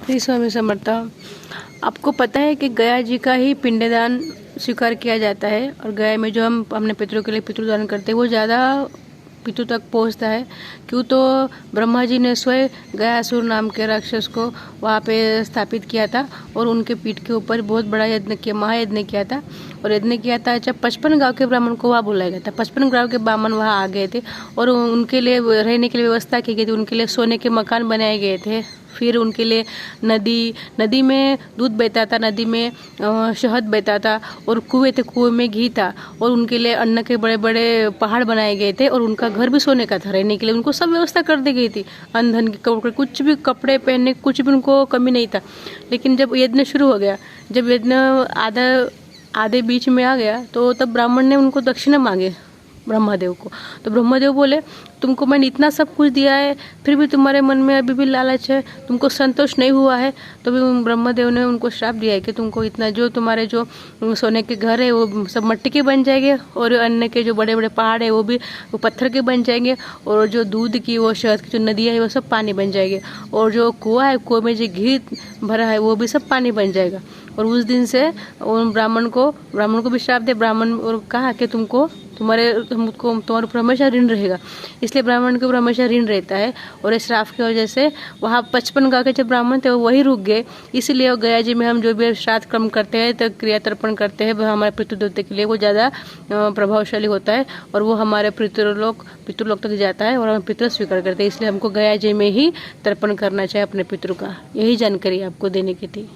श्री स्वामी समर्थ। आपको पता है कि गया जी का ही पिंडदान स्वीकार किया जाता है और गया में जो हम अपने पितरों के लिए पितृदान करते हैं वो ज़्यादा पितरों तक पहुंचता है। क्यों? तो ब्रह्मा जी ने स्वयं गयासुर नाम के राक्षस को वहाँ पे स्थापित किया था और उनके पीठ के ऊपर बहुत बड़ा यज्ञ किया, महायज्ञ किया था। और यज्ञ किया था जब 55 गांव के ब्राह्मण को वहाँ बुलाया गया था। 55 गांव के ब्राह्मण वहाँ आ गए थे और उनके लिए रहने के लिए व्यवस्था की गई थी। उनके लिए सोने के मकान बनाए गए थे। फिर उनके लिए नदी में दूध बहता था, नदी में शहद बहता था और कुएं थे, कुएं में घी था। और उनके लिए अन्न के बड़े बड़े पहाड़ बनाए गए थे और उनका घर भी सोने का था। रहने के लिए उनको सब व्यवस्था कर दी गई थी। अन्न धन की कुछ भी कपड़े पहनने कुछ भी उनको कमी नहीं था। लेकिन जब यज्ञ शुरू हो गया, जब यज्ञ आधे बीच में आ गया तो तब ब्राह्मण ने उनको दक्षिणा मांगे ब्रह्मदेव को। तो ब्रह्मदेव बोले, तुमको मैंने इतना सब कुछ दिया है फिर भी तुम्हारे मन में अभी भी लालच है, तुमको संतोष नहीं हुआ है। तो भी ब्रह्मदेव ने उनको श्राप दिया है कि तुमको इतना जो तुम्हारे जो सोने के घर है वो सब मिट्टी के बन जाएंगे और अन्य के जो बड़े बड़े पहाड़ है वो भी वो पत्थर के बन जाएंगे और जो दूध की वो शहद की जो नदियाँ है वो सब पानी बन जाएंगे और जो कुआं है कुएं में जो घी भरा है वो भी सब पानी बन जाएगा। और उस दिन से ब्राह्मण को भी श्राप दे ब्राह्मण और कहा कि तुम्हारे ऊपर हमेशा ऋण रहेगा। इसलिए ब्राह्मण के ऊपर हमेशा ऋण रहता है और इस श्राप की वजह से वहाँ 55 गाँव के जो ब्राह्मण थे वो वही रुक गए। इसलिए गया जी में हम जो भी श्राद्ध कर्म करते हैं तो क्रिया तर्पण करते हैं हमारे पितृदेवता के लिए वो ज़्यादा प्रभावशाली होता है और वो हमारे पितृलोक तक जाता है और हम पितृ स्वीकार करते हैं। इसलिए हमको गया जी में ही तर्पण करना चाहिए अपने पितृ का। यही जानकारी आपको देने की थी।